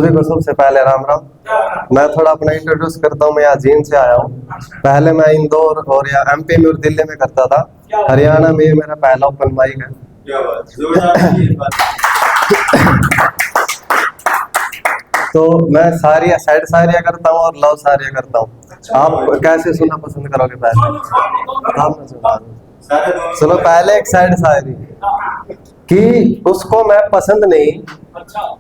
सभी को सबसे पहले राम राम। मैं थोड़ा अपना इंट्रोड्यूस करता हूँ। मैं यहाँ जींद से आया हूँ। पहले मैं इंदौर और या एमपी में और दिल्ली में करता था। हरियाणा में ये मेरा पहला ओपन माइक है। तो मैं सारिया साइड शायरिया करता हूँ और लव शायरिया करता हूँ। आप कैसे सुनना पसंद करोगे? पहले आप सुना। चलो पहले एक साइड शायरी कि उसको मैं पसंद नहीं,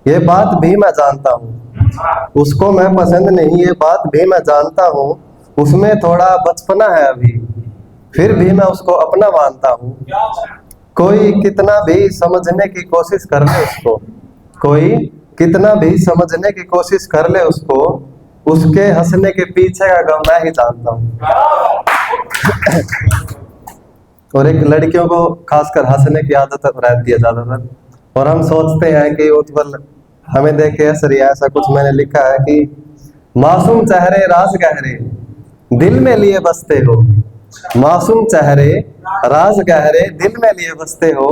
ये बात भी मैं जानता हूँ। उसको मैं पसंद नहीं, ये बात भी मैं जानता हूँ। उसमें थोड़ा बचपना है अभी, फिर भी मैं उसको अपना मानता हूँ। कोई कितना भी समझने की कोशिश कर ले उसको, कोई कितना भी समझने की कोशिश कर ले उसको, उसके हंसने के पीछे का गम मैं ही जानता हूँ। और एक लड़कियों को खासकर हंसने की आदत रहती है ज्यादातर, और हम सोचते हैं कि उत्पल हमें देख के हंस रही है। ऐसा कुछ मैंने लिखा है कि मासूम चेहरे राज गहरे दिल में लिए बसते हो, मासूम चेहरे राज गहरे दिल में लिए बसते हो,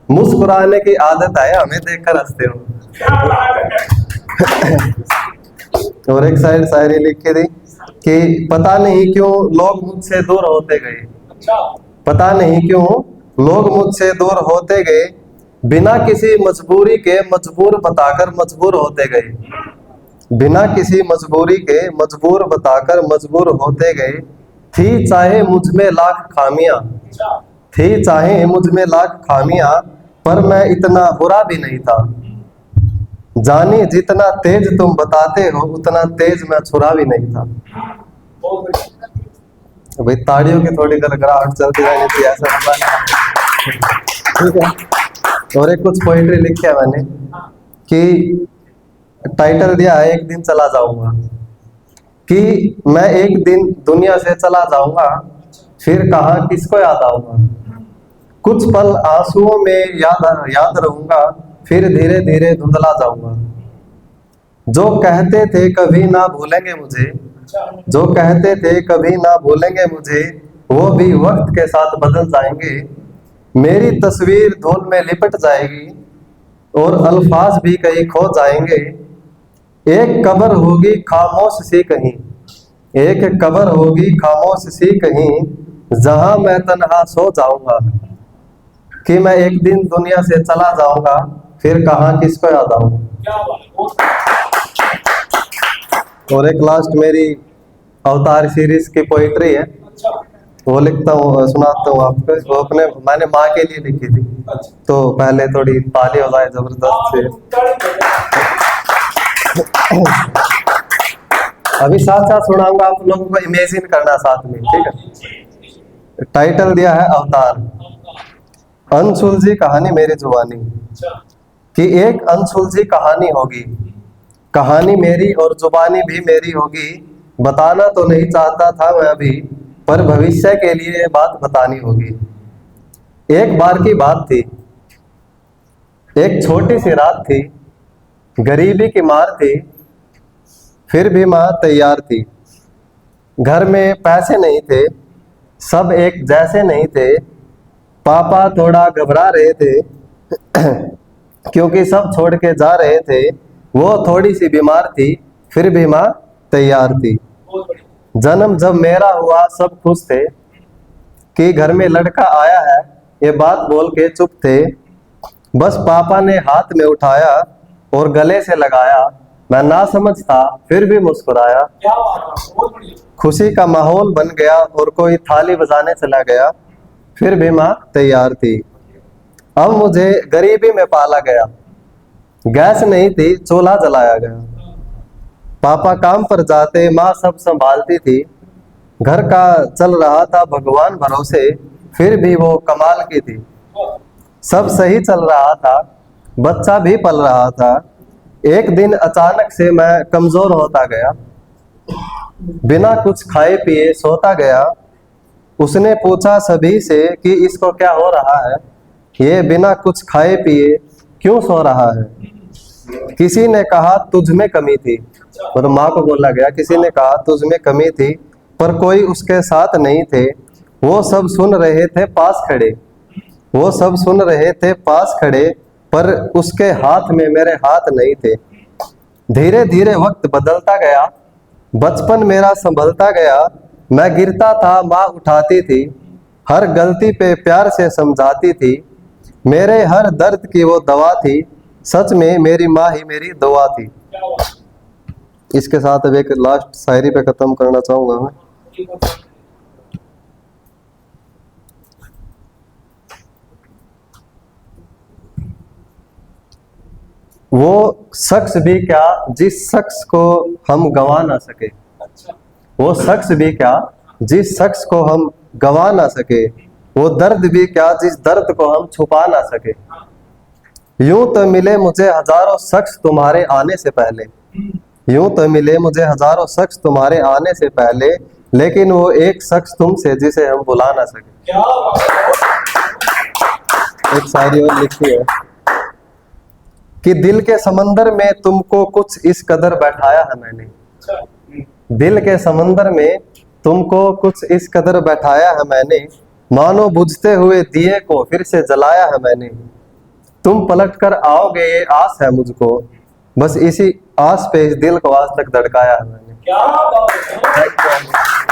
मुस्कुराने की आदत है हमें देखकर हंसते हो। और एक शायरी लिखी थी कि पता नहीं क्यों लोग मुझसे दूर होते गए, पता नहीं क्यों लोग मुझसे दूर होते गए, बिना किसी मजबूरी के मजबूर बताकर मजबूर होते गए, बिना किसी मजबूरी के मजबूर बताकर मजबूर होते गए। थी चाहे मुझ में लाख खामियां, थी चाहे मुझ में लाख खामियां, पर मैं इतना बुरा भी नहीं था। जानी जितना तेज तुम बताते हो, उतना तेज मैं छुरा भी नहीं था। भाई ताड़ियों की थोड़ी गड़गड़ाहट चलती रहनी थी, ऐसा ठीक है। और एक कुछ पोइट्री लिखी है मैंने कि टाइटल दिया है एक दिन चला जाऊंगा, कि मैं एक दिन दुनिया से चला जाऊंगा, फिर कहाँ किसको याद आऊंगा। कुछ पल आंसुओं में याद रहूंगा, फिर धीरे धीरे धुंधला जाऊंगा। जो कहते थे कभी ना भूलेंगे मुझे, जो कहते थे कभी ना भूलेंगे मुझे, वो भी वक्त के साथ बदल जाएंगे। मेरी तस्वीर धूल में लिपट जाएगी और अल्फाज भी कहीं खो जाएंगे। एक कब्र होगी खामोश सी कहीं, एक कब्र होगी खामोश सी कहीं, जहां मैं तन्हा सो जाऊंगा, कि मैं एक दिन दुनिया से चला जाऊंगा, फिर कहाँ किसको याद आऊंगा। और एक लास्ट मेरी अवतार सीरीज की पोइट्री है, वो लिखता हूँ, सुनाता हूँ आपको। वो अपने मैंने माँ के लिए लिखी थी, तो पहले थोड़ी ताली हो जाए जबरदस्त से। अभी साथ साथ सुनाऊंगा, आप लोगों को इमेजिन करना साथ में, ठीक है। टाइटल दिया है अवतार। अनसुलझी कहानी मेरी जुबानी, कि एक अनसुलझी कहानी होगी, कहानी मेरी और जुबानी भी मेरी होगी। बताना तो नहीं चाहता था मैं अभी, पर भविष्य के लिए ये बात बतानी होगी। एक बार की बात थी, एक छोटी सी रात थी, गरीबी की मार थी, फिर भी माँ तैयार थी। घर में पैसे नहीं थे, सब एक जैसे नहीं थे, पापा थोड़ा घबरा रहे थे क्योंकि सब छोड़ के जा रहे थे। वो थोड़ी सी बीमार थी, फिर भी माँ तैयार थी। जन्म जब मेरा हुआ सब खुश थे, कि घर में लड़का आया है, ये बात बोल के चुप थे। बस पापा ने हाथ में उठाया और गले से लगाया, मैं ना समझ था फिर भी मुस्कुराया। खुशी का माहौल बन गया और कोई थाली बजाने चला गया, फिर भी माँ तैयार थी। अब मुझे गरीबी में पाला गया, गैस नहीं थी चूल्हा जलाया गया। पापा काम पर जाते, माँ सब संभालती थी। घर का चल रहा था भगवान भरोसे, फिर भी वो कमाल की थी। सब सही चल रहा था, बच्चा भी पल रहा था। एक दिन अचानक से मैं कमजोर होता गया, बिना कुछ खाए पिए सोता गया। उसने पूछा सभी से कि इसको क्या हो रहा है, ये बिना कुछ खाए पिए क्यों सो रहा है। किसी ने कहा तुझ में कमी थी, मतलब माँ को बोला गया, किसी ने कहा तुझ में कमी थी, पर कोई उसके साथ नहीं थे। वो सब सुन रहे थे पास खड़े, वो सब सुन रहे थे पास खड़े, पर उसके हाथ में मेरे हाथ नहीं थे। धीरे धीरे वक्त बदलता गया, बचपन मेरा संभलता गया। मैं गिरता था माँ उठाती थी, हर गलती पे प्यार से समझाती थी। मेरे हर दर्द की वो दवा थी, सच में मेरी माँ ही मेरी दुआ थी। इसके साथ अब एक लास्ट शायरी पे खत्म करना चाहूंगा मैं। वो शख्स भी क्या जिस शख्स को हम गंवा ना सके, वो शख्स भी क्या जिस शख्स को हम गंवा ना सके, वो दर्द भी क्या जिस दर्द को हम छुपा ना सके। यूं तो मिले मुझे हजारों शख्स तुम्हारे आने से पहले, यूं तो मिले मुझे हजारों शख्स तुम्हारे आने से पहले, लेकिन वो एक शख्स तुमसे जिसे हम भुला ना सके। एक शायरी और लिखी है कि दिल के समंदर में तुमको कुछ इस कदर बैठाया है मैंने, दिल के समंदर में तुमको कुछ इस कदर बैठाया है मैंने, मानो बुझते हुए दिए को फिर से जलाया है मैंने। तुम पलट कर आओगे ये आस है मुझको, बस इसी आस पे इस दिल को आज तक धड़काया है मैंने। क्या बात है।